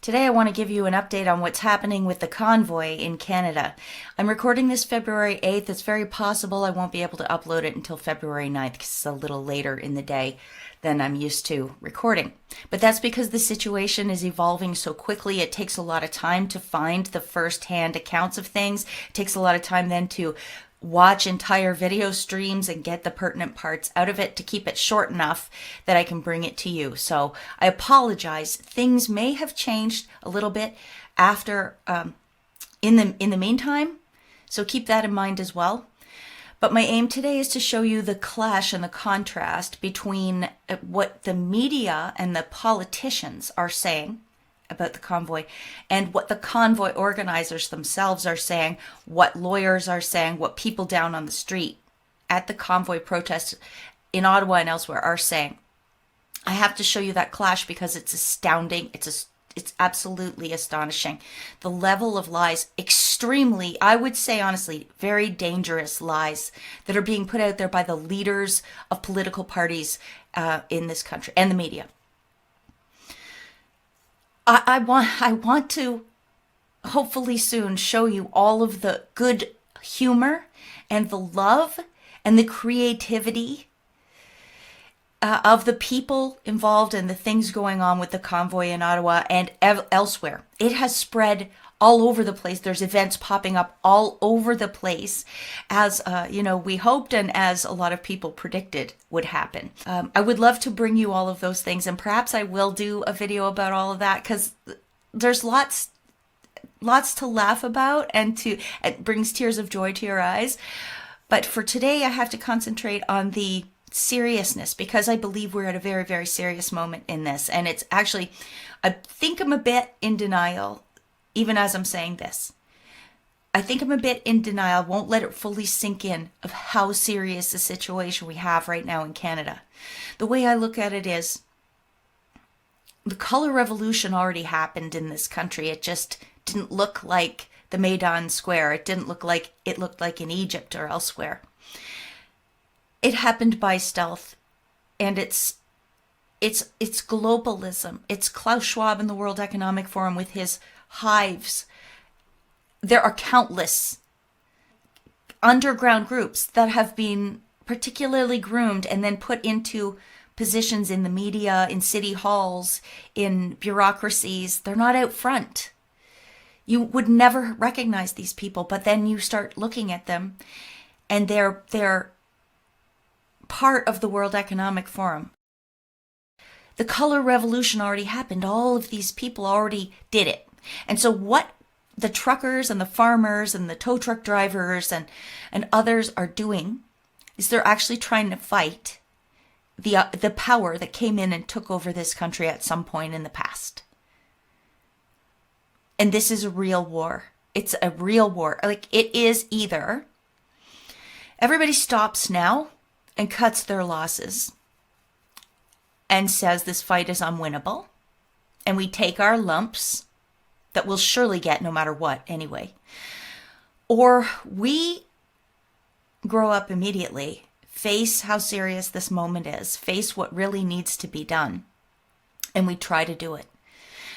Today I want to give you an update on what's happening with the convoy in Canada. I'm recording this February 8th. It's very possible I won't be able to upload it until February 9th because it's a little later in the day than I'm used to recording. But that's because the situation is evolving so quickly. It takes a lot of time to find the first-hand accounts of things. It takes a lot of time then to watch entire video streams and get the pertinent parts out of it to keep it short enough that I can bring it to you. So I apologize. Things may have changed a little bit after in the meantime. So keep that in mind as well. But my aim today is to show you the clash and the contrast between what the media and the politicians are saying about the convoy and what the convoy organizers themselves are saying, what lawyers are saying, what people down on the street at the convoy protests in Ottawa and elsewhere are saying. I have to show you that clash because it's astounding. It's absolutely astonishing. The level of lies, extremely, I would say honestly, very dangerous lies that are being put out there by the leaders of political parties in this country and the media. I want to hopefully soon show you all of the good humor and the love and the creativity of the people involved and the things going on with the convoy in Ottawa and elsewhere. It has spread all over the place. There's events popping up all over the place as, we hoped and as a lot of people predicted would happen. I would love to bring you all of those things, and perhaps I will do a video about all of that because there's lots to laugh about and it brings tears of joy to your eyes. But for today, I have to concentrate on the seriousness because I believe we're at a very, very serious moment in this. And it's actually, I think I'm a bit in denial even as I'm saying this. I think I'm a bit in denial, won't let it fully sink in of how serious the situation we have right now in Canada. The way I look at it is, the color revolution already happened in this country. It just didn't look like the Maidan Square. It didn't look like it looked like in Egypt or elsewhere. It happened by stealth, and it's globalism. It's Klaus Schwab in the World Economic Forum with his hives. There are countless underground groups that have been particularly groomed and then put into positions in the media, in city halls, in bureaucracies. They're not out front. You would never recognize these people, but then you start looking at them and they're part of the World Economic Forum. The color revolution already happened. All of these people already did it. And so what the truckers and the farmers and the tow truck drivers and others are doing is they're actually trying to fight the power that came in and took over this country at some point in the past. And this is a real war. It's a real war. Like, it is either everybody stops now and cuts their losses and says this fight is unwinnable, and we take our lumps that we'll surely get no matter what anyway. Or we grow up immediately, face how serious this moment is, face what really needs to be done, and we try to do it.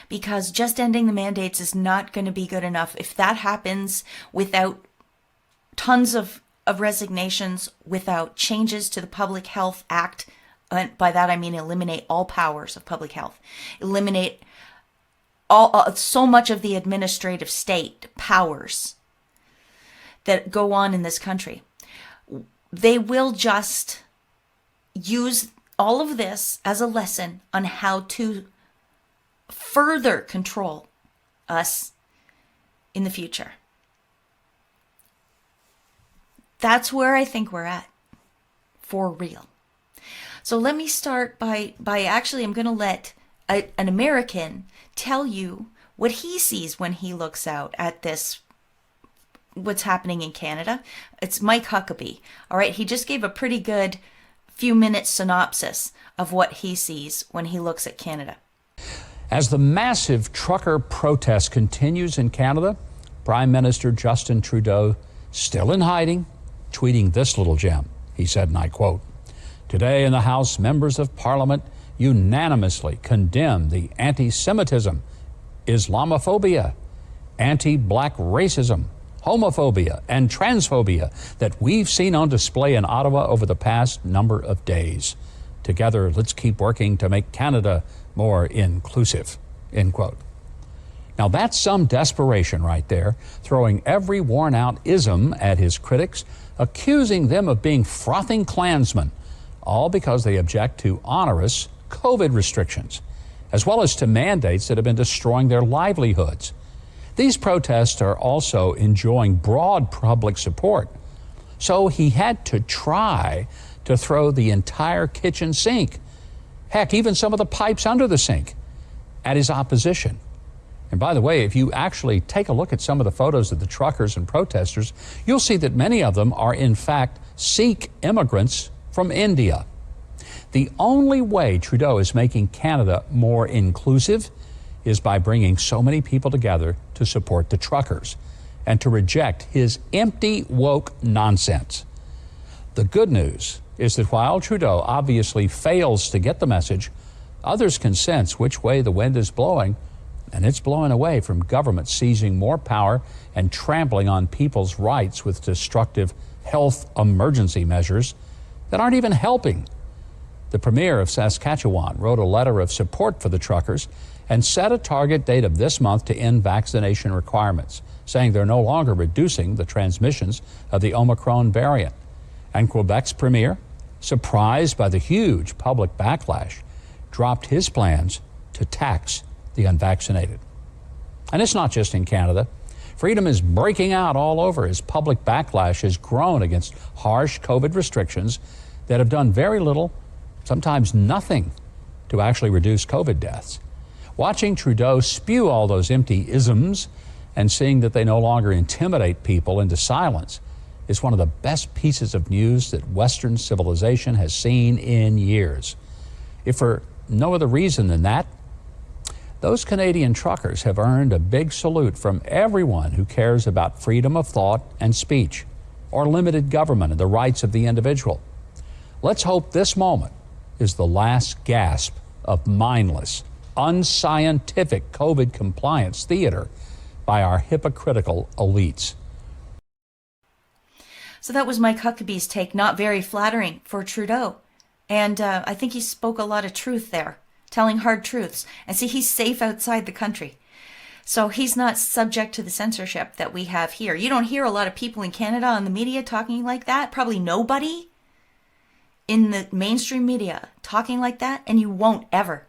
Because just ending the mandates is not going to be good enough. If that happens without tons of resignations, without changes to the Public Health Act, and by that I mean eliminate all powers of public health, eliminate so much of the administrative state powers that go on in this country. They will just use all of this as a lesson on how to further control us in the future. That's where I think we're at, for real. So let me start by actually, I'm going to let an American tell you what he sees when he looks out at this, what's happening in Canada. It's Mike Huckabee. All right, he just gave a pretty good few-minute synopsis of what he sees when he looks at Canada. As the massive trucker protest continues in Canada, Prime Minister Justin Trudeau, still in hiding, tweeting this little gem. He said, and I quote, "Today in the House, members of Parliament unanimously condemned the anti-Semitism Islamophobia, anti-black racism, homophobia, and transphobia that we've seen on display in Ottawa over the past number of days. Together, let's keep working to make Canada more inclusive, end quote. Now that's some desperation right there, throwing every worn-out ism at his critics, accusing them of being frothing Klansmen, all because they object to onerous COVID restrictions, as well as to mandates that have been destroying their livelihoods. These protests are also enjoying broad public support, so he had to try to throw the entire kitchen sink, heck, even some of the pipes under the sink, at his opposition. And by the way, if you actually take a look at some of the photos of the truckers and protesters, you'll see that many of them are in fact Sikh immigrants from India. The only way Trudeau is making Canada more inclusive is by bringing so many people together to support the truckers and to reject his empty woke nonsense. The good news is that while Trudeau obviously fails to get the message, others can sense which way the wind is blowing, and it's blowing away from government seizing more power and trampling on people's rights with destructive health emergency measures that aren't even helping. The Premier of Saskatchewan wrote a letter of support for the truckers and set a target date of this month to end vaccination requirements, saying they're no longer reducing the transmissions of the Omicron variant. And Quebec's Premier, surprised by the huge public backlash, dropped his plans to tax the unvaccinated. And it's not just in Canada. Freedom is breaking out all over as public backlash has grown against harsh COVID restrictions that have done very little, sometimes nothing, to actually reduce COVID deaths. Watching Trudeau spew all those empty isms and seeing that they no longer intimidate people into silence is one of the best pieces of news that Western civilization has seen in years. If for no other reason than that, those Canadian truckers have earned a big salute from everyone who cares about freedom of thought and speech, or limited government and the rights of the individual. Let's hope this moment is the last gasp of mindless, unscientific COVID compliance theater by our hypocritical elites. So that was Mike Huckabee's take, not very flattering for Trudeau. And I think he spoke a lot of truth there, telling hard truths. And see, he's safe outside the country. So he's not subject to the censorship that we have here. You don't hear a lot of people in Canada on the media talking like that. Probably nobody in the mainstream media talking like that, and you won't ever.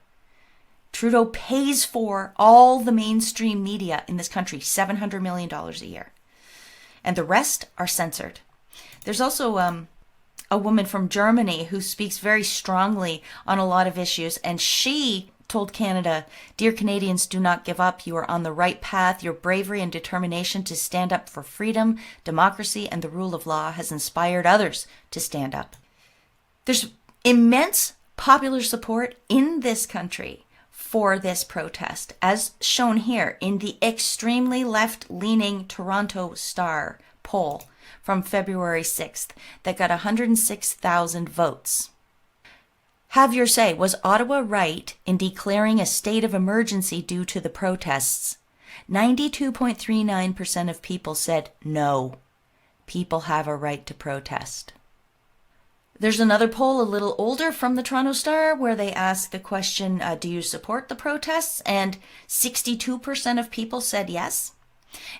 Trudeau pays for all the mainstream media in this country, $700 million a year. And the rest are censored. There's also a woman from Germany who speaks very strongly on a lot of issues, and she told Canada, "Dear Canadians, do not give up. You are on the right path. Your bravery and determination to stand up for freedom, democracy, and the rule of law has inspired others to stand up." There's immense popular support in this country for this protest, as shown here in the extremely left-leaning Toronto Star poll from February 6th that got 106,000 votes. Have your say. Was Ottawa right in declaring a state of emergency due to the protests? 92.39% of people said no. People have a right to protest. There's another poll a little older from the Toronto Star where they ask the question, do you support the protests? And 62% of people said yes.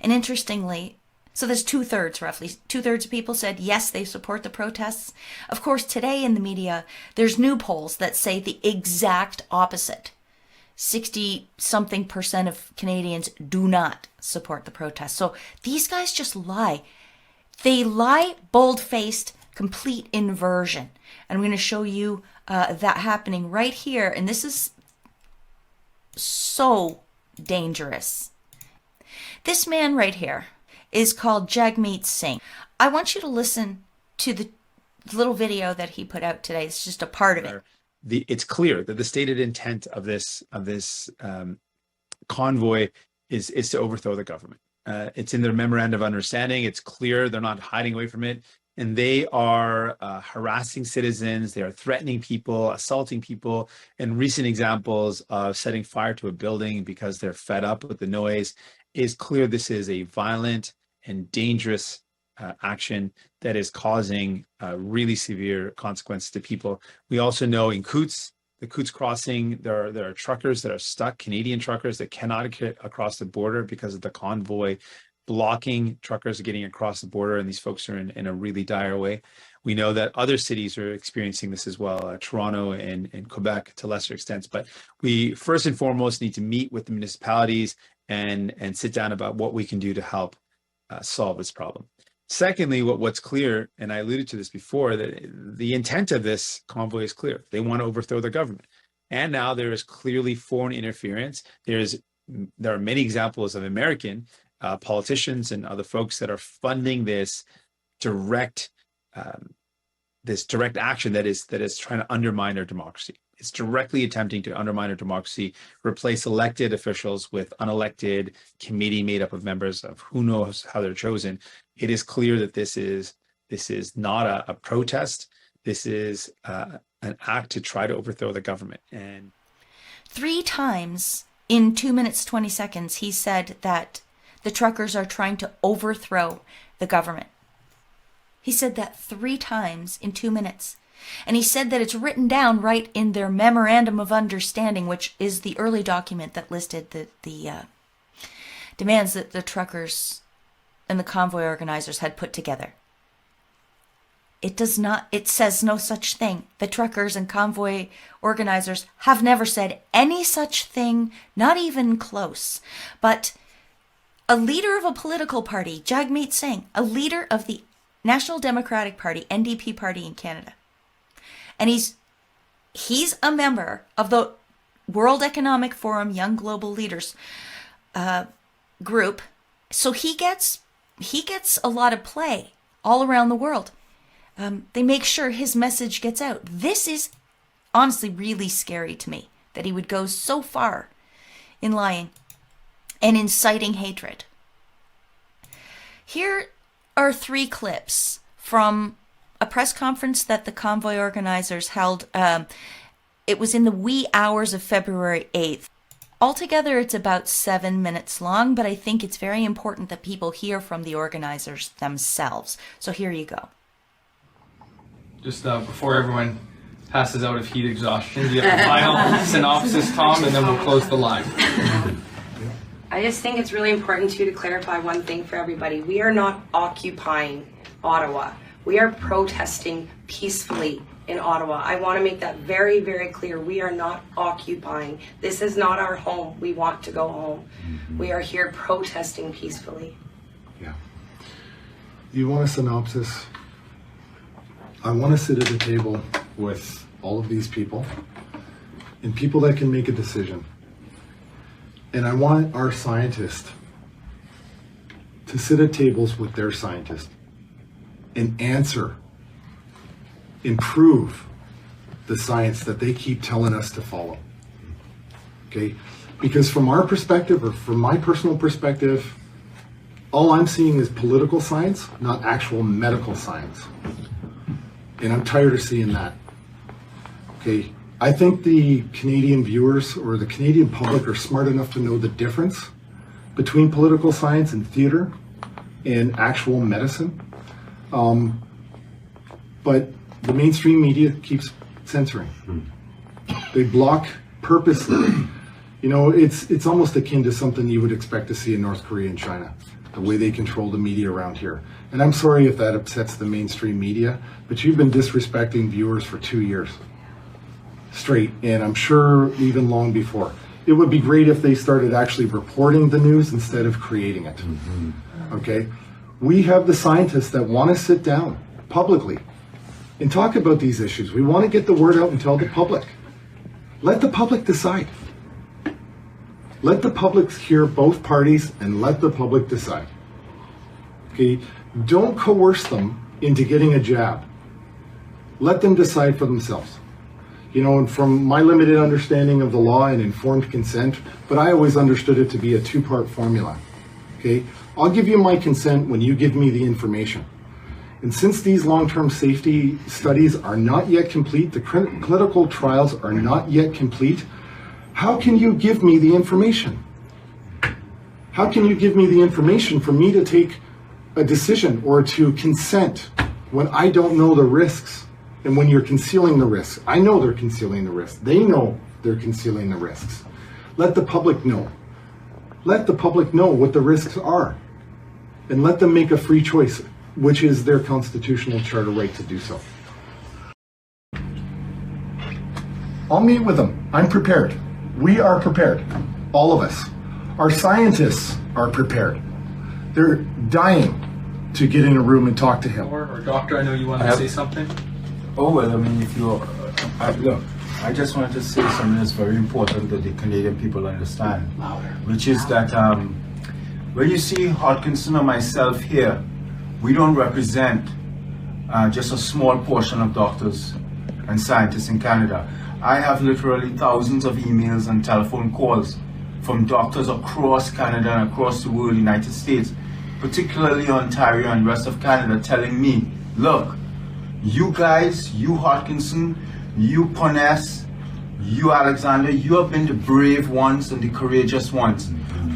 And interestingly, so there's two-thirds roughly, two-thirds of people said yes, they support the protests. Of course, today in the media, there's new polls that say the exact opposite. 60-something% of Canadians do not support the protests. So these guys just lie. They lie bold-faced, complete inversion. And I'm going to show you that happening right here. And this is so dangerous. This man right here is called Jagmeet Singh. I want you to listen to the little video that he put out today. It's just a part of it. It's clear that the stated intent of this convoy is to overthrow the government. It's in their memorandum of understanding. It's clear they're not hiding away from it. and they are harassing citizens. They are threatening people, assaulting people, and recent examples of setting fire to a building because they're fed up with the noise. Is clear this is a violent and dangerous action that is causing really severe consequences to people. We also know in Coutts, the Coutts crossing, there are truckers that are stuck, Canadian truckers that cannot get across the border because of the convoy blocking truckers getting across the border, and these folks are in a really dire way. We know that other cities are experiencing this as well, Toronto and Quebec to lesser extents. But we first and foremost need to meet with the municipalities and sit down about what we can do to help solve this problem. Secondly, what's clear, and I alluded to this before, that the intent of this convoy is clear. They want to overthrow the government. And now there is clearly foreign interference. There are many examples of American politicians and other folks that are funding this direct action that is trying to undermine our democracy. It's directly attempting to undermine our democracy, replace elected officials with unelected committee made up of members of who knows how they're chosen. It is clear that this is not a protest. This is an act to try to overthrow the government. And 3 times in 2 minutes, 20 seconds, he said that the truckers are trying to overthrow the government. He said that 3 times in 2 minutes. And he said that it's written down right in their memorandum of understanding, which is the early document that listed the demands that the truckers and the convoy organizers had put together. It says no such thing. The truckers and convoy organizers have never said any such thing, not even close. But a leader of a political party, Jagmeet Singh, a leader of the National Democratic Party, NDP party in Canada, and he's a member of the World Economic Forum Young Global Leaders group, so he gets a lot of play all around the world. They make sure his message gets out. This is honestly really scary to me, that he would go so far in lying and inciting hatred. Here are 3 clips from a press conference that the convoy organizers held. It was in the wee hours of February 8th. Altogether, it's about 7 minutes long, but I think it's very important that people hear from the organizers themselves. So here you go. Just before everyone passes out of heat exhaustion, do you have a final synopsis, Tom, and then we'll close the line. I just think it's really important to clarify one thing for everybody. We are not occupying Ottawa. We are protesting peacefully in Ottawa. I want to make that very, very clear. We are not occupying. This is not our home. We want to go home. We are here protesting peacefully. Yeah. You want a synopsis? I want to sit at a table with all of these people and people that can make a decision. And I want our scientists to sit at tables with their scientists and answer, improve the science that they keep telling us to follow. Okay? Because from our perspective, or from my personal perspective, all I'm seeing is political science, not actual medical science. And I'm tired of seeing that. Okay? I think the Canadian viewers or the Canadian public are smart enough to know the difference between political science and theater and actual medicine. But the mainstream media keeps censoring. They block purposely. You know, it's almost akin to something you would expect to see in North Korea and China, the way they control the media around here. And I'm sorry if that upsets the mainstream media, but you've been disrespecting viewers for 2 years straight, and I'm sure even long before. It would be great if they started actually reporting the news instead of creating it. Okay? We have the scientists that want to sit down publicly and talk about these issues. We want to get the word out and tell the public. Let the public decide. Let the public hear both parties and let the public decide. Okay? Don't coerce them into getting a jab. Let them decide for themselves. You know, and from my limited understanding of the law and informed consent, but I always understood it to be a 2-part formula. Okay? I'll give you my consent when you give me the information. And since these long-term safety studies are not yet complete, the clinical trials are not yet complete, how can you give me the information? How can you give me the information for me to take a decision or to consent when I don't know the risks and when you're concealing the risks? I know they're concealing the risks. They know they're concealing the risks. Let the public know. Let the public know what the risks are and let them make a free choice, which is their constitutional charter right to do so. I'll meet with them. I'm prepared. We are prepared. All of us. Our scientists are prepared. They're dying to get in a room and talk to him. Or doctor, I know you want to say something. Oh, well, I mean, if you're, look, I just wanted to say something that's very important that the Canadian people understand, which is that when you see Hodkinson or myself here, we don't represent just a small portion of doctors and scientists in Canada. I have literally thousands of emails and telephone calls from doctors across Canada and across the world, United States, particularly Ontario and rest of Canada, telling me, look, you guys, you Hodkinson, you Poness, you Alexander, you have been the brave ones and the courageous ones.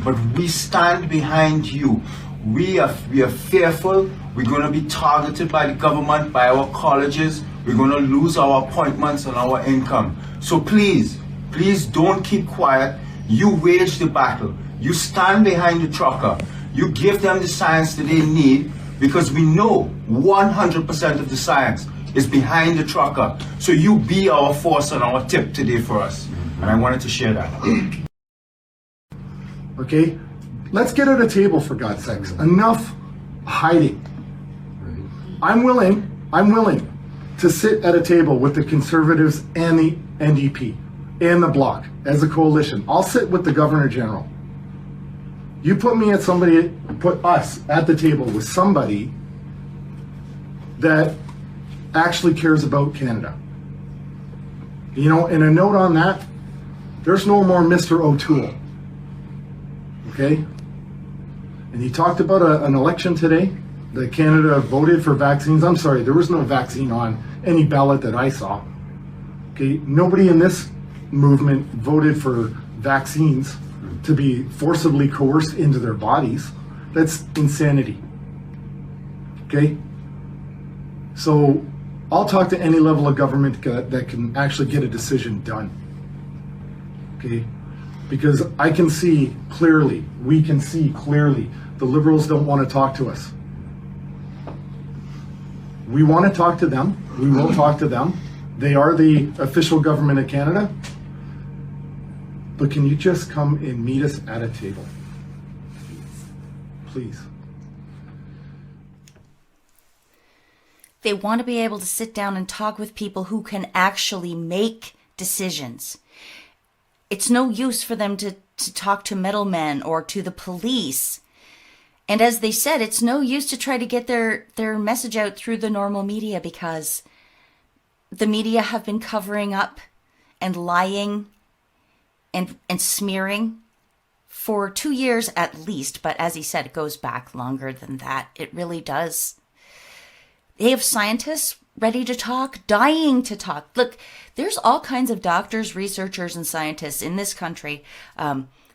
But we stand behind you. We are fearful. We're going to be targeted by the government, by our colleges. We're going to lose our appointments and our income. So please, please don't keep quiet. You wage the battle. You stand behind the trucker. You give them the science that they need, because we know 100% of the science is behind the trucker. So you be our force and our tip today for us. And I wanted to share that. Okay? Let's get at a table, for God's sakes. Enough hiding. I'm willing to sit at a table with the Conservatives and the NDP and the Bloc as a coalition. I'll sit with the Governor General. You put us at the table with somebody that actually cares about Canada. You know, and a note on that, there's no more Mr. O'Toole. Okay? And he talked about an election today that Canada voted for vaccines. I'm sorry, there was no vaccine on any ballot that I saw. Okay? Nobody in this movement voted for vaccines to be forcibly coerced into their bodies. That's insanity. Okay? So I'll talk to any level of government that can actually get a decision done. Okay? Because I can see clearly, we can see clearly, the Liberals don't want to talk to us. We want to talk to them. We will talk to them. They are the official government of Canada. But can you just come and meet us at a table? Please. They want to be able to sit down and talk with people who can actually make decisions. It's no use for them to talk to middlemen or to the police. And as they said, it's no use to try to get their message out through the normal media, because the media have been covering up and lying and smearing for 2 years at least. But as he said, it goes back longer than that. It really does. They have scientists ready to talk, dying to talk. Look, there's all kinds of doctors, researchers, and scientists in this country,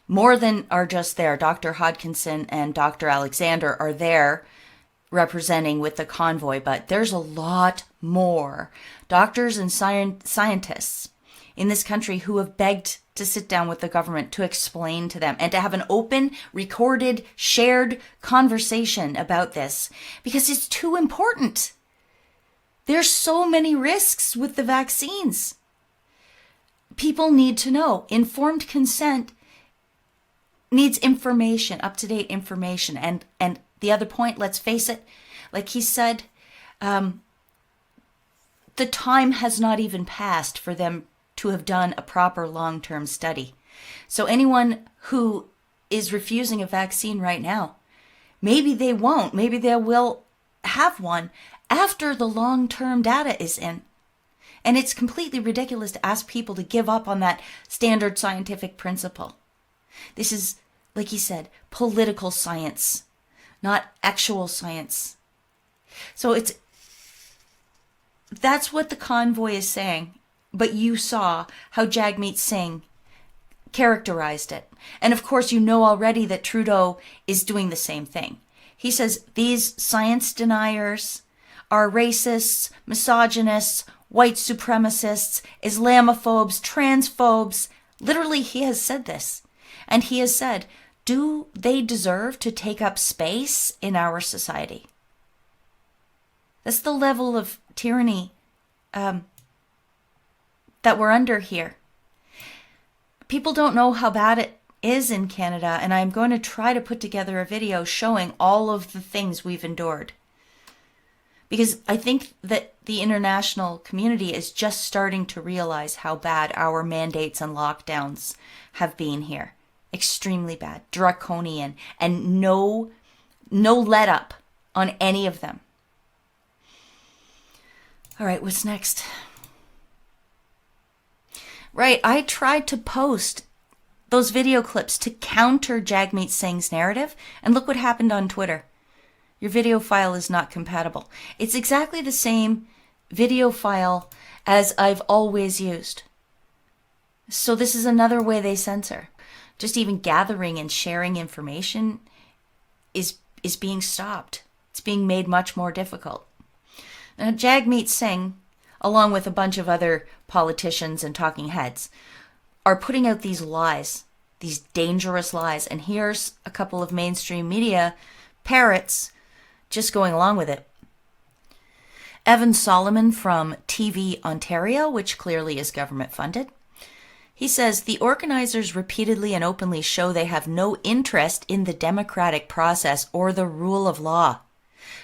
more than are just there. Dr. Hodkinson and Dr. Alexander are there representing with the convoy, but there's a lot more doctors and scientists in this country who have begged to sit down with the government to explain to them and to have an open, recorded, shared conversation about this, because it's too important. There's so many risks with the vaccines. People need to know. Informed consent needs information, up-to-date information. And the other point, let's face it, like he said, the time has not even passed for them to have done a proper long-term study. So anyone who is refusing a vaccine right now, maybe they won't. Maybe they will have one after the long-term data is in. And it's completely ridiculous to ask people to give up on that standard scientific principle. This is, like he said, political science, not actual science. So that's what the convoy is saying. But you saw how Jagmeet Singh characterized it. And of course, you know already that Trudeau is doing the same thing. He says these science deniers are racists, misogynists, white supremacists, Islamophobes, transphobes. Literally, he has said this. And he has said, do they deserve to take up space in our society? That's the level of tyranny that we're under here. People don't know how bad it is in Canada, and I'm going to try to put together a video showing all of the things we've endured. Because I think that the international community is just starting to realize how bad our mandates and lockdowns have been here. Extremely bad, draconian, and no let up on any of them. All right, what's next? Right, I tried to post those video clips to counter Jagmeet Singh's narrative, and look what happened on Twitter. Your video file is not compatible. It's exactly the same video file as I've always used. So this is another way they censor. Just even gathering and sharing information is being stopped. It's being made much more difficult. Now, Jagmeet Singh, along with a bunch of other politicians and talking heads, are putting out these lies, these dangerous lies. And here's a couple of mainstream media parrots just going along with it. Evan Solomon from TV Ontario, which clearly is government funded. He says the organizers repeatedly and openly show they have no interest in the democratic process or the rule of law.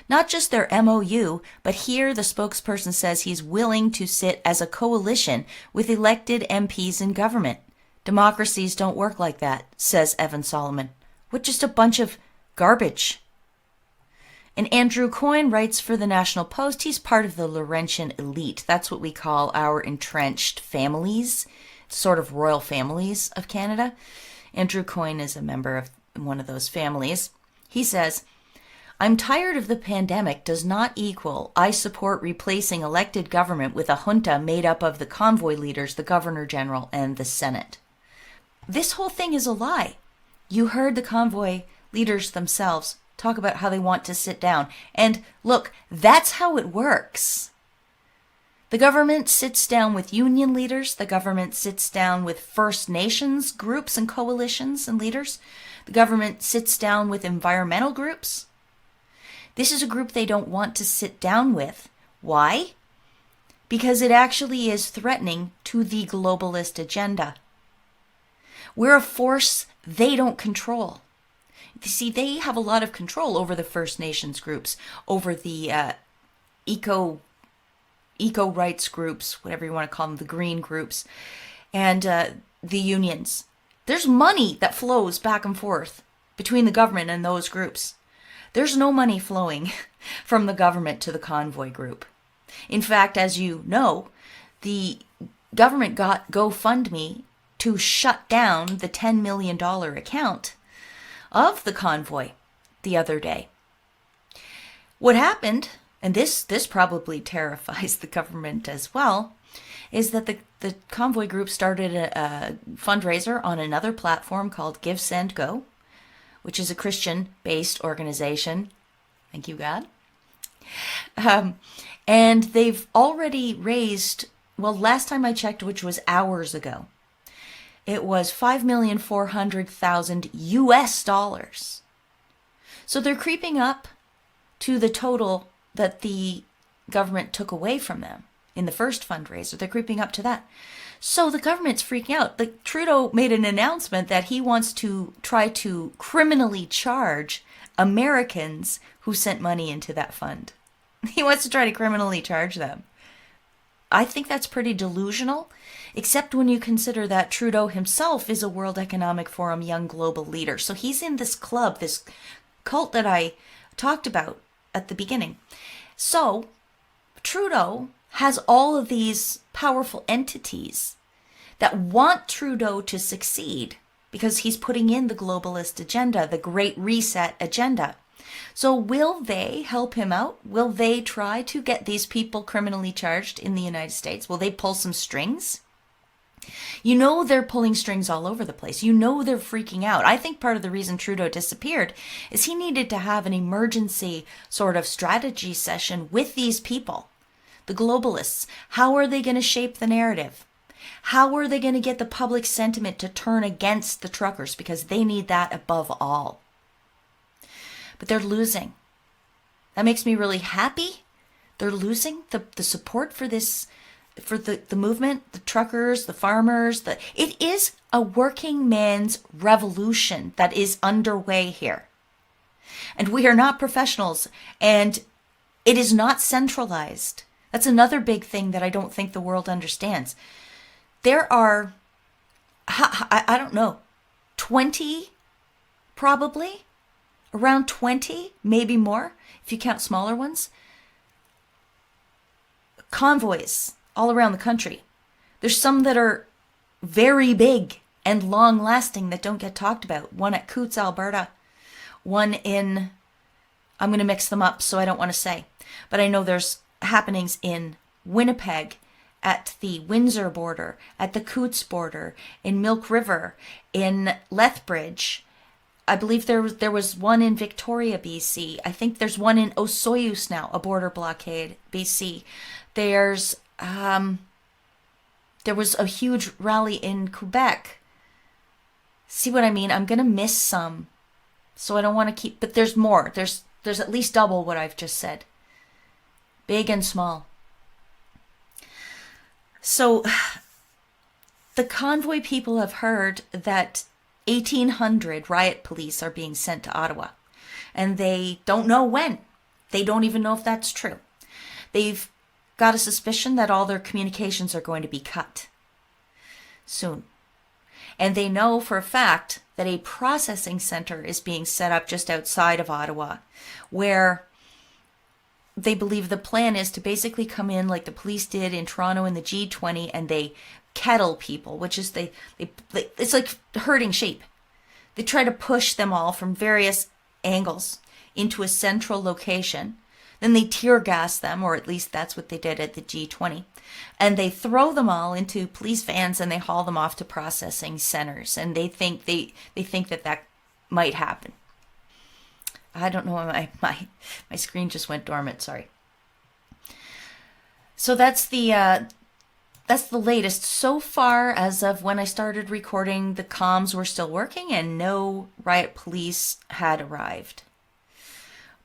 Not just their MOU, but here the spokesperson says he's willing to sit as a coalition with elected MPs in government. Democracies don't work like that, says Evan Solomon. What just a bunch of garbage. And Andrew Coyne writes for the National Post. He's part of the Laurentian elite. That's what we call our entrenched families, sort of royal families of Canada. Andrew Coyne is a member of one of those families. He says, I'm tired of the pandemic does not equal I support replacing elected government with a junta made up of the convoy leaders, the Governor General, and the Senate. This whole thing is a lie. You heard the convoy leaders themselves talk about how they want to sit down. And look, that's how it works. The government sits down with union leaders. The government sits down with First Nations groups and coalitions and leaders. The government sits down with environmental groups. This is a group they don't want to sit down with. Why? Because it actually is threatening to the globalist agenda. We're a force they don't control. You see, they have a lot of control over the First Nations groups, over the eco rights groups, whatever you want to call them, the green groups, and the unions. There's money that flows back and forth between the government and those groups. There's no money flowing from the government to the convoy group. In fact, as you know, the government got GoFundMe to shut down the $10 million account of the convoy the other day. What happened, and this probably terrifies the government as well, is that the convoy group started a fundraiser on another platform called Give, Send, Go, which is a Christian-based organization. Thank you, God. And they've already raised, well, last time I checked, which was hours ago, it was $5,400,000 US. So they're creeping up to the total that the government took away from them in the first fundraiser. They're creeping up to that. So the government's freaking out. Like, Trudeau made an announcement that he wants to try to criminally charge Americans who sent money into that fund. He wants to try to criminally charge them. I think that's pretty delusional, except when you consider that Trudeau himself is a World Economic Forum young global leader. So he's in this club, this cult that I talked about at the beginning. So Trudeau has all of these powerful entities that want Trudeau to succeed because he's putting in the globalist agenda, the Great Reset agenda. So will they help him out? Will they try to get these people criminally charged in the United States? Will they pull some strings? You know they're pulling strings all over the place. You know they're freaking out. I think part of the reason Trudeau disappeared is he needed to have an emergency sort of strategy session with these people, the globalists. How are they going to shape the narrative? How are they going to get the public sentiment to turn against the truckers? Because they need that above all. But they're losing. That makes me really happy. They're losing the support for this, for the movement, the truckers, the farmers. It is a working man's revolution that is underway here. And we are not professionals, and it is not centralized. That's another big thing that I don't think the world understands. There are, I don't know, 20 probably, around 20, maybe more, if you count smaller ones, convoys all around the country. There's some that are very big and long lasting that don't get talked about. One at Coutts, Alberta, one in, I'm going to mix them up so I don't want to say, but I know there's happenings in Winnipeg, at the Windsor border, at the Coutts border, in Milk River, in Lethbridge. I believe there was one in Victoria, BC. I think there's one in Osoyoos now, a border blockade, BC. There was a huge rally in Quebec. See what I mean? I'm going to miss some. So I don't want to keep, but there's more. There's at least double what I've just said. Big and small. So the convoy people have heard that 1,800 riot police are being sent to Ottawa, and they don't know when. They don't even know if that's true. They've got a suspicion that all their communications are going to be cut soon. And they know for a fact that a processing center is being set up just outside of Ottawa, where they believe the plan is to basically come in like the police did in Toronto in the G20, and they kettle people, which is it's like herding sheep. They try to push them all from various angles into a central location. Then they tear gas them, or at least that's what they did at the G20. And they throw them all into police vans and they haul them off to processing centers. And they think that might happen. I don't know why my screen just went dormant, sorry. So that's the latest. So far, as of when I started recording, the comms were still working and no riot police had arrived.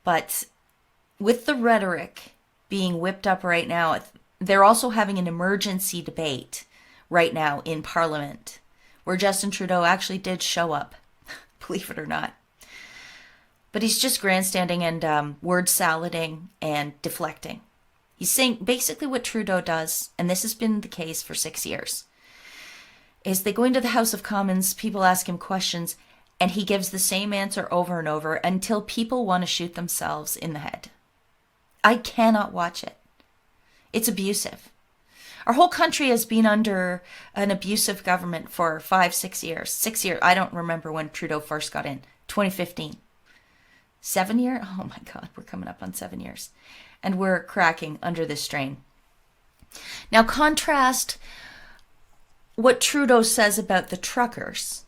But with the rhetoric being whipped up right now, they're also having an emergency debate right now in Parliament, where Justin Trudeau actually did show up, believe it or not. But he's just grandstanding and word salading and deflecting. He's saying basically what Trudeau does, and this has been the case for 6 years, is they go into the House of Commons, people ask him questions, and he gives the same answer over and over until people want to shoot themselves in the head. I cannot watch it. It's abusive. Our whole country has been under an abusive government for 5-6 years. 6 years. I don't remember when Trudeau first got in. 2015. 7 years? Oh my God, we're coming up on 7 years. And we're cracking under this strain. Now contrast what Trudeau says about the truckers.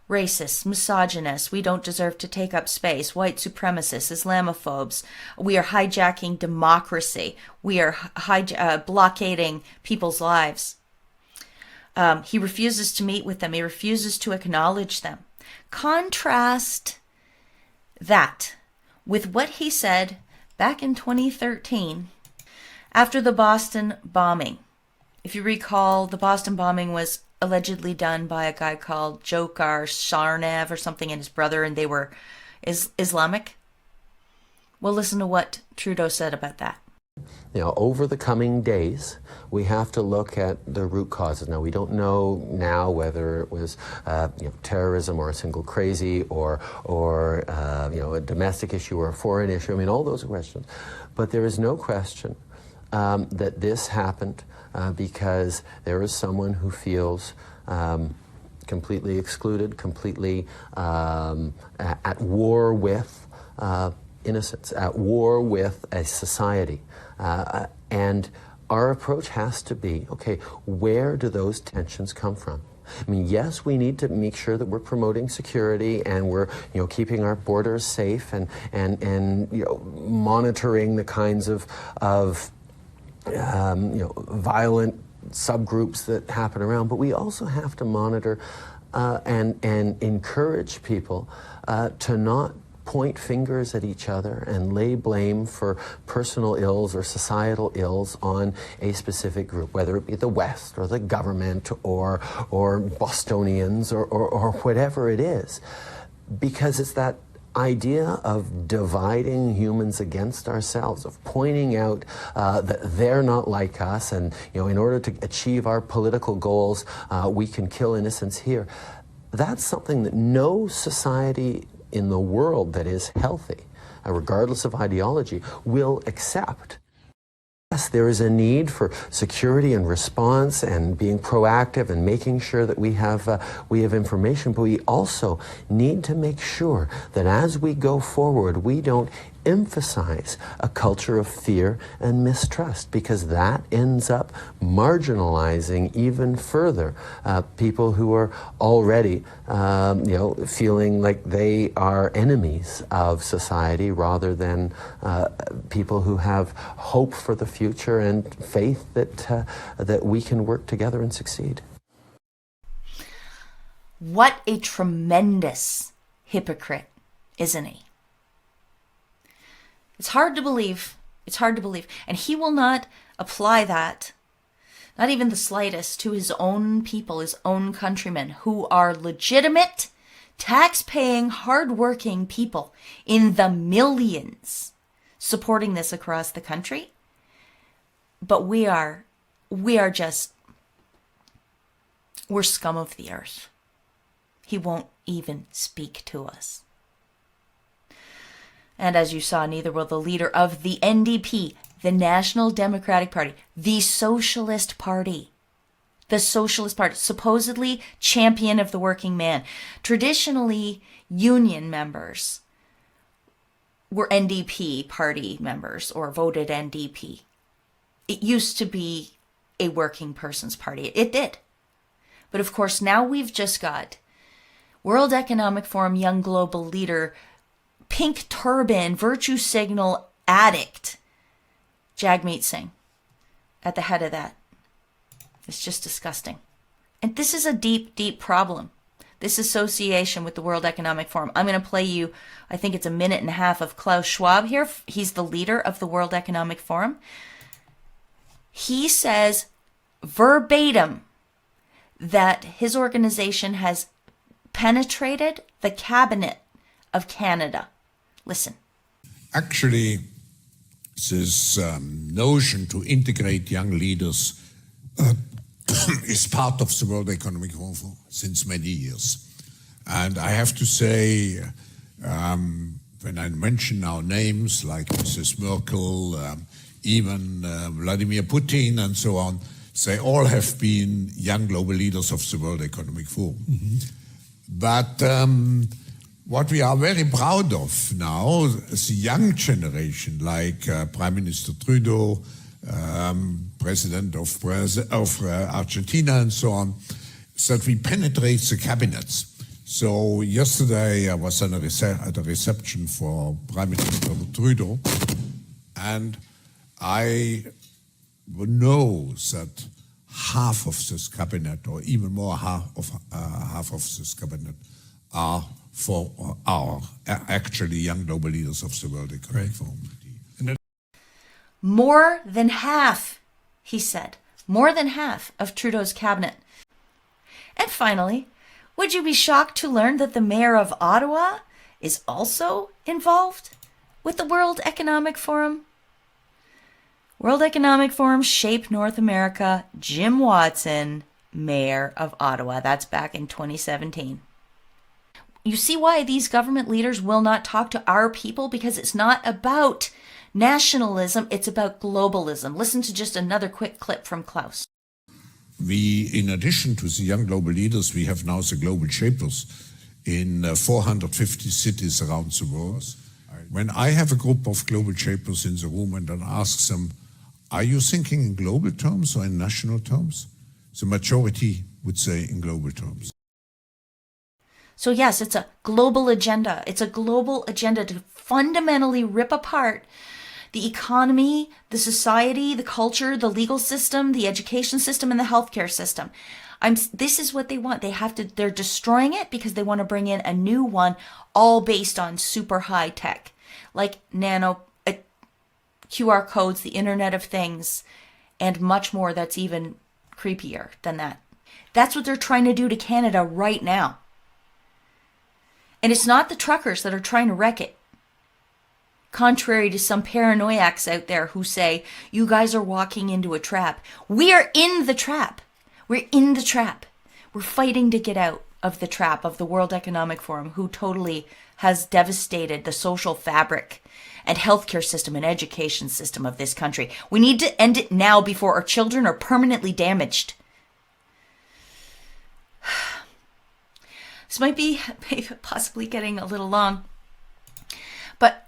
Racist, misogynist, we don't deserve to take up space, white supremacists, Islamophobes, we are hijacking democracy, we are blockading people's lives. He refuses to meet with them, he refuses to acknowledge them. Contrast that with what he said back in 2013 after the Boston bombing. If you recall, the Boston bombing was allegedly done by a guy called Dzhokhar Sharnev or something and his brother, and they were Islamic. Well, listen to what Trudeau said about that. You know, over the coming days, we have to look at the root causes. Now, we don't know now whether it was terrorism or a single crazy or a domestic issue or a foreign issue. I mean, all those questions. But there is no question that this happened because there is someone who feels completely excluded, completely at war with innocence, at war with a society. And our approach has to be, okay, where do those tensions come from? I mean, yes, we need to make sure that we're promoting security and we're, keeping our borders safe and monitoring the kinds of violent subgroups that happen around. But we also have to monitor and encourage people to not point fingers at each other and lay blame for personal ills or societal ills on a specific group, whether it be the West or the government or Bostonians or whatever it is. Because it's that idea of dividing humans against ourselves, of pointing out that they're not like us, and in order to achieve our political goals, we can kill innocents here. That's something that no society in the world that is healthy, regardless of ideology, will accept. Yes, there is a need for security and response and being proactive and making sure that we have information, but we also need to make sure that as we go forward, we don't emphasize a culture of fear and mistrust, because that ends up marginalizing even further people who are already feeling like they are enemies of society, rather than people who have hope for the future and faith that we can work together and succeed. What a tremendous hypocrite, isn't he? It's hard to believe. It's hard to believe. And he will not apply that, not even the slightest, to his own people, his own countrymen, who are legitimate, tax-paying, hard-working people in the millions supporting this across the country. But we're scum of the earth. He won't even speak to us. And as you saw, neither will the leader of the NDP, the National Democratic Party, the Socialist Party, supposedly champion of the working man. Traditionally, union members were NDP party members or voted NDP. It used to be a working person's party. It did. But of course, now we've just got World Economic Forum young global leader, pink turban, virtue signal addict, Jagmeet Singh at the head of that. It's just disgusting. And this is a deep, deep problem. This association with the World Economic Forum. I'm going to play you, I think it's a minute and a half of Klaus Schwab here. He's the leader of the World Economic Forum. He says verbatim that his organization has penetrated the cabinet of Canada. Listen. Actually, this notion to integrate young leaders is part of the World Economic Forum since many years. And I have to say, when I mention now names like Mrs. Merkel, even Vladimir Putin and so on, they all have been young global leaders of the World Economic Forum. Mm-hmm. But what we are very proud of now is the young generation, like Prime Minister Trudeau, President of Argentina and so on, is that we penetrate the cabinets. So yesterday I was at a reception for Prime Minister Trudeau, and I know that half of this cabinet, or even more half of this cabinet, are actually young global leaders of the World Economic Forum. More than half, he said. More than half of Trudeau's cabinet. And finally, would you be shocked to learn that the mayor of Ottawa is also involved with the World Economic Forum? World Economic Forum Shape North America, Jim Watson, mayor of Ottawa. That's back in 2017. You see why these government leaders will not talk to our people? Because it's not about nationalism, it's about globalism. Listen to just another quick clip from Klaus. We, in addition to the young global leaders, we have now the global shapers in 450 cities around the world. When I have a group of global shapers in the room and then ask them, are you thinking in global terms or in national terms? The majority would say in global terms. So yes, it's a global agenda. It's a global agenda to fundamentally rip apart the economy, the society, the culture, the legal system, the education system, and the healthcare system. This is what they want. They're destroying it because they want to bring in a new one, all based on super high tech, like nano QR codes, the Internet of Things, and much more that's even creepier than that. That's what they're trying to do to Canada right now. And it's not the truckers that are trying to wreck it. Contrary to some paranoiacs out there who say, you guys are walking into a trap. We are in the trap. We're in the trap. We're fighting to get out of the trap of the World Economic Forum, who totally has devastated the social fabric and healthcare system and education system of this country. We need to end it now before our children are permanently damaged. This might be possibly getting a little long, but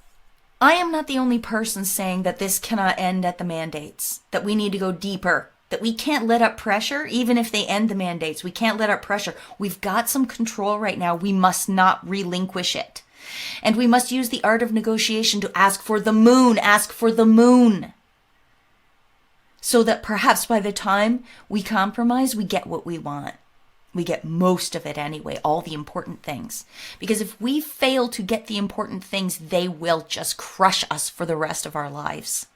I am not the only person saying that this cannot end at the mandates, that we need to go deeper, that we can't let up pressure, even if they end the mandates. We can't let up pressure. We've got some control right now. We must not relinquish it. And we must use the art of negotiation to ask for the moon, so that perhaps by the time we compromise, we get what we want. We get most of it anyway, all the important things. Because if we fail to get the important things, they will just crush us for the rest of our lives.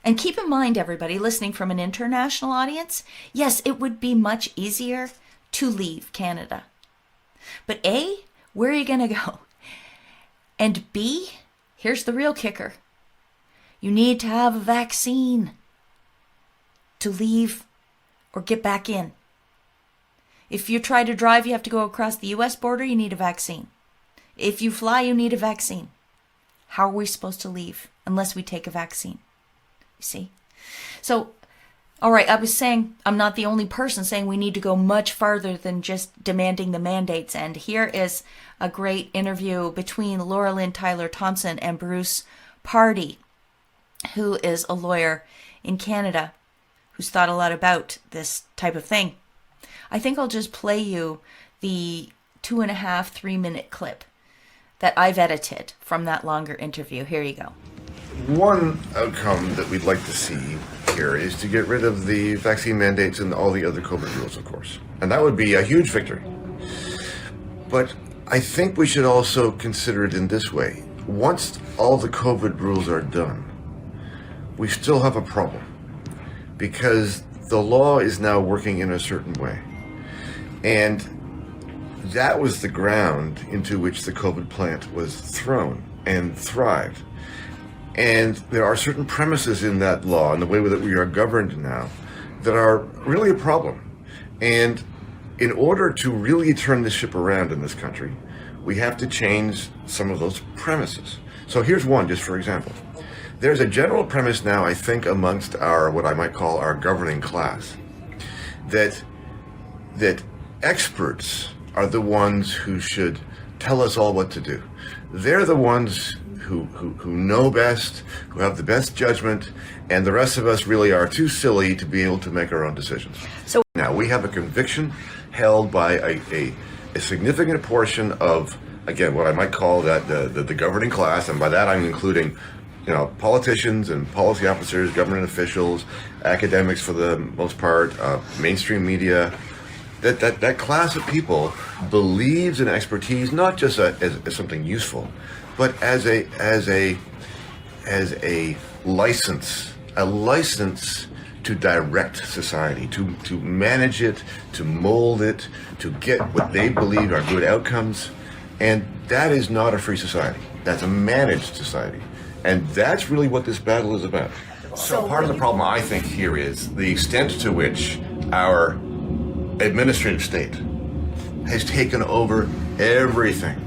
And keep in mind, everybody listening from an international audience, yes, it would be much easier to leave Canada. But A, where are you going to go? And B, here's the real kicker. You need to have a vaccine to leave or get back in. If you try to drive, you have to go across the US border, you need a vaccine. If you fly, you need a vaccine. How are we supposed to leave unless we take a vaccine? You see? So, all right, I was saying I'm not the only person saying we need to go much farther than just demanding the mandates. And here is a great interview between Laura Lynn Tyler Thompson and Bruce Pardy, who is a lawyer in Canada who's thought a lot about this type of thing. I think I'll just play you the 2.5, 3-minute clip that I've edited from that longer interview. Here you go. One outcome that we'd like to see here is to get rid of the vaccine mandates and all the other COVID rules, of course. And that would be a huge victory. But I think we should also consider it in this way. Once all the COVID rules are done, we still have a problem because the law is now working in a certain way. And that was the ground into which the COVID plant was thrown and thrived. And there are certain premises in that law and the way that we are governed now that are really a problem. And in order to really turn this ship around in this country, we have to change some of those premises. So here's one, just for example. There's a general premise now, I think, amongst our, what I might call our governing class, that experts are the ones who should tell us all what to do. They're the ones who know best, who have the best judgment, and the rest of us really are too silly to be able to make our own decisions. So now we have a conviction held by a significant portion of, again, what I might call that the governing class, and by that I'm including, you know, politicians and policy officers, government officials, academics for the most part, mainstream media. That class of people believes in expertise not just as something useful, but as a license to direct society, to manage it, to mold it, to get what they believe are good outcomes. And that is not a free society. That's a managed society. And that's really what this battle is about. So part of the problem, I think, here is the extent to which our administrative state has taken over everything.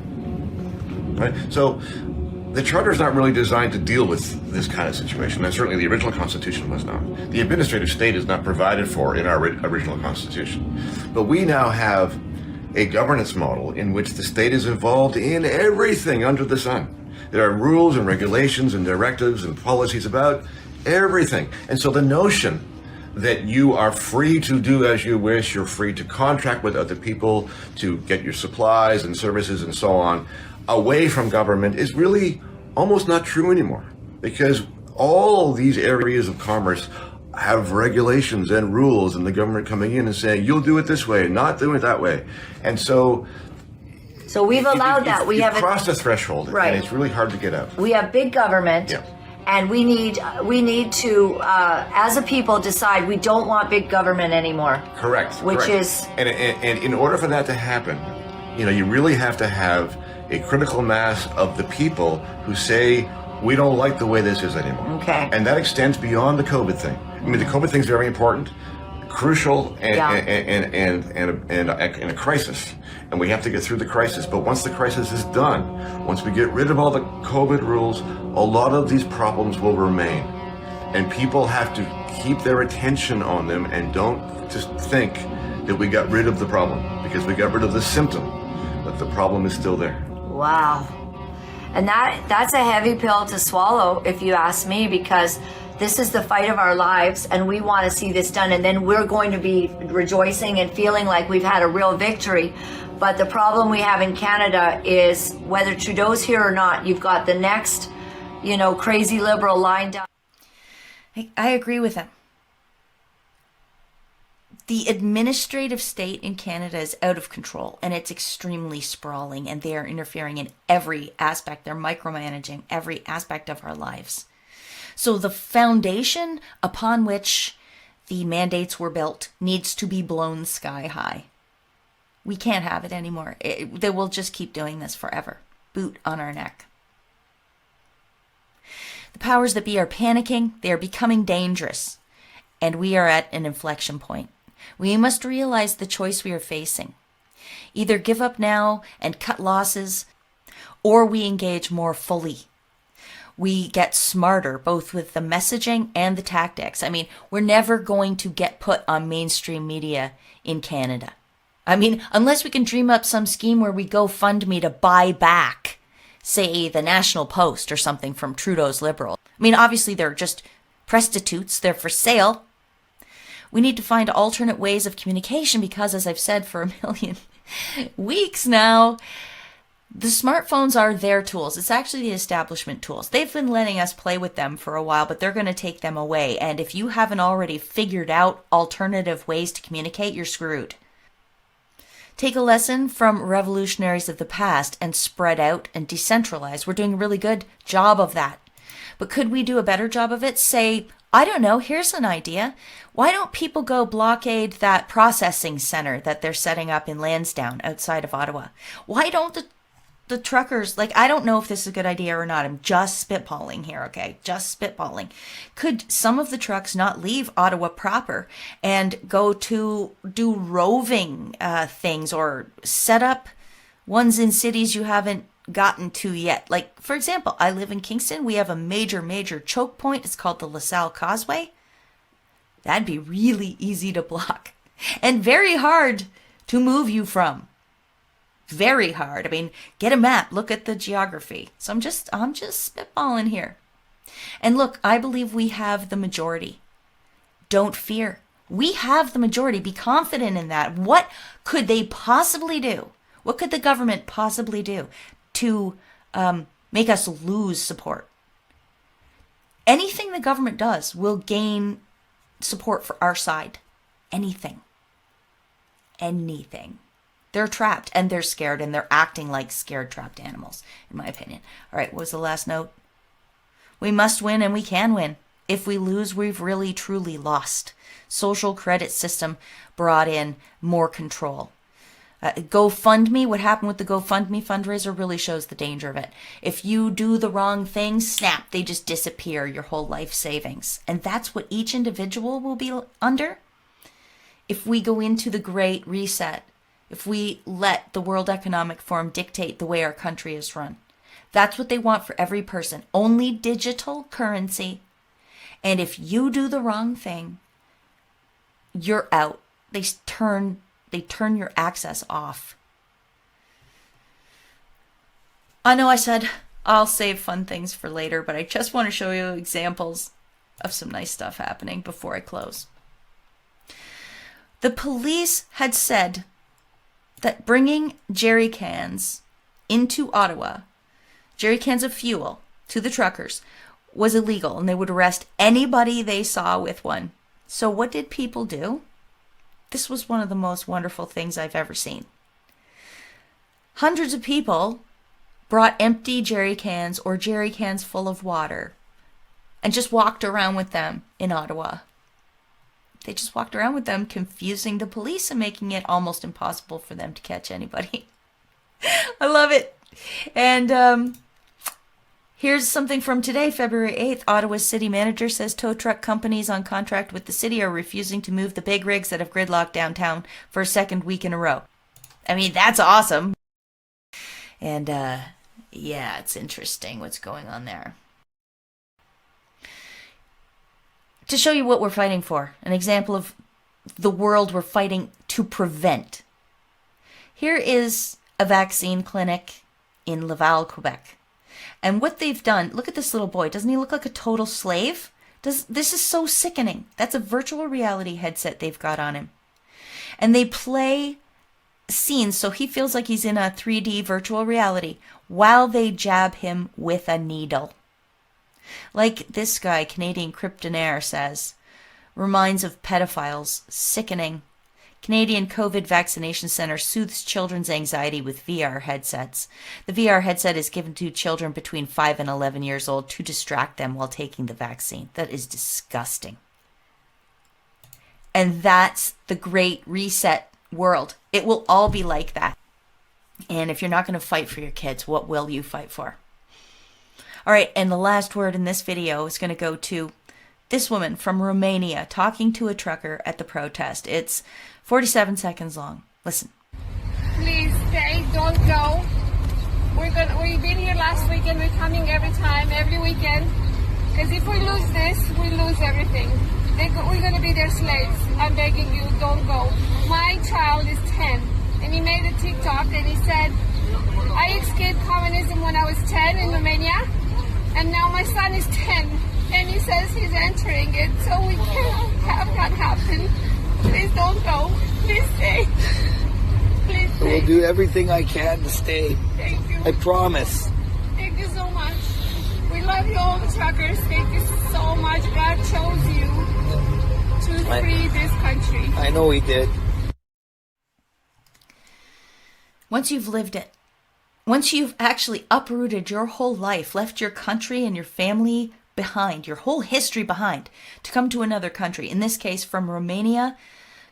Right? So the charter is not really designed to deal with this kind of situation, and certainly the original Constitution was not. The administrative state is not provided for in our original Constitution. But we now have a governance model in which the state is involved in everything under the sun. There are rules and regulations and directives and policies about everything. And so the notion that you are free to do as you wish, you're free to contract with other people to get your supplies and services and so on away from government is really almost not true anymore, because all these areas of commerce have regulations and rules, and the government coming in and saying, you'll do it this way, not do it that way. And so we've allowed that. We have crossed the threshold, right, and it's really hard to get out. We have big government. Yeah. And we need to, as a people, decide we don't want big government anymore. Correct. Which is... And in order for that to happen, you really have to have a critical mass of the people who say, we don't like the way this is anymore. Okay. And that extends beyond the COVID thing. I mean, the COVID thing is very important, crucial, and a crisis. And we have to get through the crisis. But once the crisis is done, once we get rid of all the COVID rules, a lot of these problems will remain. And people have to keep their attention on them and don't just think that we got rid of the problem, because we got rid of the symptom, but the problem is still there. Wow. And that's a heavy pill to swallow, if you ask me, because this is the fight of our lives, and we want to see this done, and then we're going to be rejoicing and feeling like we've had a real victory. But the problem we have in Canada is, whether Trudeau's here or not, you've got the next, crazy liberal lined up. I agree with him. The administrative state in Canada is out of control, and it's extremely sprawling, and they are interfering in every aspect. They're micromanaging every aspect of our lives. So the foundation upon which the mandates were built needs to be blown sky high. We can't have it anymore. They will just keep doing this forever. Boot on our neck. The powers that be are panicking. They are becoming dangerous. And we are at an inflection point. We must realize the choice we are facing. Either give up now and cut losses, or we engage more fully. We get smarter, both with the messaging and the tactics. I mean, we're never going to get put on mainstream media in Canada. I mean, unless we can dream up some scheme where we go fund me to buy back, say, the National Post or something from Trudeau's Liberal. I mean, obviously they're just prostitutes. They're for sale. We need to find alternate ways of communication because, as I've said for a million weeks now, the smartphones are their tools. It's actually the establishment tools. They've been letting us play with them for a while, but they're going to take them away. And if you haven't already figured out alternative ways to communicate, you're screwed. Take a lesson from revolutionaries of the past and spread out and decentralize. We're doing a really good job of that. But could we do a better job of it? Say, I don't know, here's an idea. Why don't people go blockade that processing center that they're setting up in Lansdowne outside of Ottawa? Why don't the truckers, I don't know if this is a good idea or not. I'm just spitballing here, okay? Just spitballing. Could some of the trucks not leave Ottawa proper and go to do roving things, or set up ones in cities you haven't gotten to yet? Like, for example, I live in Kingston. We have a major choke point. It's called the LaSalle Causeway. That'd be really easy to block and very hard to move you from. Very hard. I mean, get a map, look at the geography. So I'm just spitballing here. And look, I believe we have the majority. Don't fear. We have the majority. Be confident in that. What could they possibly do? What could the government possibly do to make us lose support? Anything the government does will gain support for our side. Anything. They're trapped, and they're scared, and they're acting like scared, trapped animals, in my opinion. All right, what was the last note? We must win, and we can win. If we lose, we've really, truly lost. Social credit system brought in more control. GoFundMe, what happened with the GoFundMe fundraiser really shows the danger of it. If you do the wrong thing, snap, they just disappear, your whole life savings. And that's what each individual will be under. If we go into the Great Reset, if we let the World Economic Forum dictate the way our country is run. That's what they want for every person. Only digital currency. And if you do the wrong thing, you're out. They turn your access off. I know I said I'll save fun things for later, but I just want to show you examples of some nice stuff happening before I close. The police had said that bringing jerry cans into Ottawa, jerry cans of fuel, to the truckers was illegal, and they would arrest anybody they saw with one. So what did people do? This was one of the most wonderful things I've ever seen. Hundreds of people brought empty jerry cans or jerry cans full of water and just walked around with them in Ottawa. They just walked around with them, confusing the police and making it almost impossible for them to catch anybody. I love it. And here's something from today, February 8th. Ottawa's city manager says tow truck companies on contract with the city are refusing to move the big rigs that have gridlocked downtown for a second week in a row. I mean, that's awesome. And yeah, it's interesting what's going on there. To show you what we're fighting for, an example of the world we're fighting to prevent. Here is a vaccine clinic in Laval, Quebec. And what they've done, look at this little boy. Doesn't he look like a total slave? This is so sickening. That's a virtual reality headset they've got on him. And they play scenes so he feels like he's in a 3D virtual reality while they jab him with a needle. Like this guy, Canadian Kryptonaire, says, reminds of pedophiles. Sickening. Canadian COVID vaccination center soothes children's anxiety with VR headsets. The VR headset is given to children between 5 and 11 years old to distract them while taking the vaccine. That is disgusting. And that's the Great Reset world. It will all be like that. And if you're not going to fight for your kids, what will you fight for? All right, and the last word in this video is going to go to this woman from Romania talking to a trucker at the protest. It's 47 seconds long. Listen. Please stay, don't go. We've been here last weekend, we're coming every time, every weekend. Because if we lose this, we lose everything. We're going to be their slaves. I'm begging you, don't go. My child is 10, and he made a TikTok, and he said, I escaped communism when I was 10 in Romania, and now my son is 10, and he says he's entering it, so we can't have that happen. Please don't go. Please stay. Please stay. I will do everything I can to stay. Thank you. I promise. Thank you so much. We love you all, the truckers. Thank you so much. God chose you to free this country. I know he did. Once you've lived it, once you've actually uprooted your whole life, left your country and your family behind, your whole history behind, to come to another country, in this case from Romania,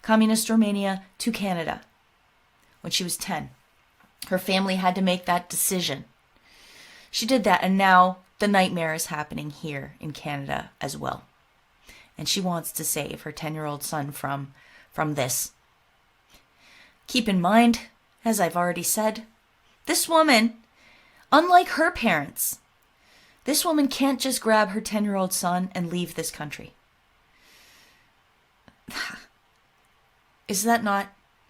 communist Romania, to Canada, when she was 10. Her family had to make that decision. She did that, and now the nightmare is happening here in Canada as well. And she wants to save her 10-year-old son from this. Keep in mind, as I've already said, this woman, unlike her parents, this woman can't just grab her 10-year-old son and leave this country. Is that not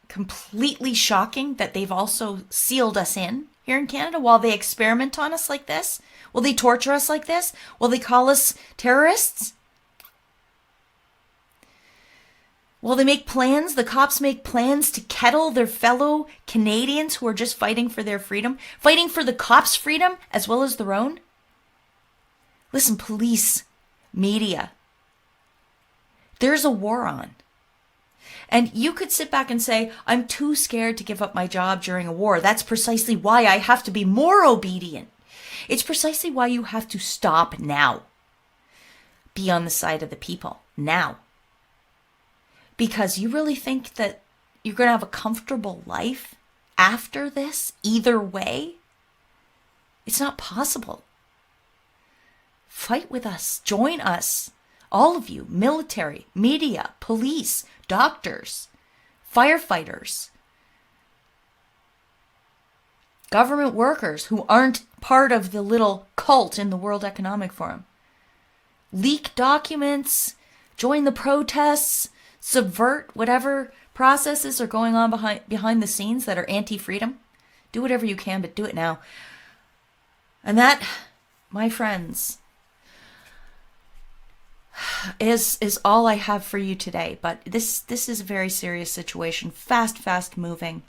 completely shocking that they've also sealed us in here in Canada while they experiment on us like this? Will they torture us like this? Will they call us terrorists? Will they make plans? The cops make plans to kettle their fellow Canadians who are just fighting for their freedom, fighting for the cops' freedom as well as their own? Listen, police, media, there's a war on. And you could sit back and say, I'm too scared to give up my job during a war. That's precisely why I have to be more obedient. It's precisely why you have to stop now. Be on the side of the people now. Because you really think that you're going to have a comfortable life after this, either way? It's not possible. Fight with us. Join us. All of you, military, media, police, doctors, firefighters, government workers who aren't part of the little cult in the World Economic Forum. Leak documents, join the protests, subvert whatever processes are going on behind the scenes that are anti-freedom. Do whatever you can, but do it now. And that, my friends, is all I have for you today. But this is a very serious situation, fast moving.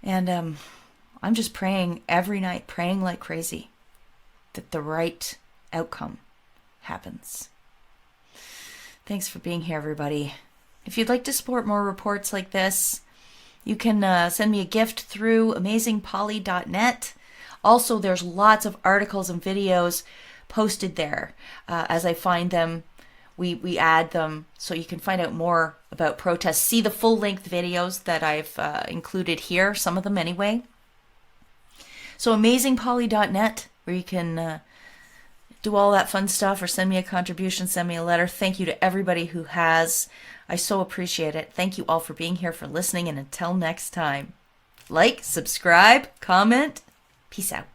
And I'm just praying every night, praying like crazy, that the right outcome happens. Thanks for being here, everybody. If you'd like to support more reports like this, you can send me a gift through amazingpolly.net. Also, there's lots of articles and videos posted there. As I find them, we add them so you can find out more about protests. See the full-length videos that I've included here, some of them anyway. So amazingpolly.net, where you can do all that fun stuff, or send me a contribution, send me a letter. Thank you to everybody who has. I so appreciate it. Thank you all for being here, for listening, and until next time, like, subscribe, comment. Peace out.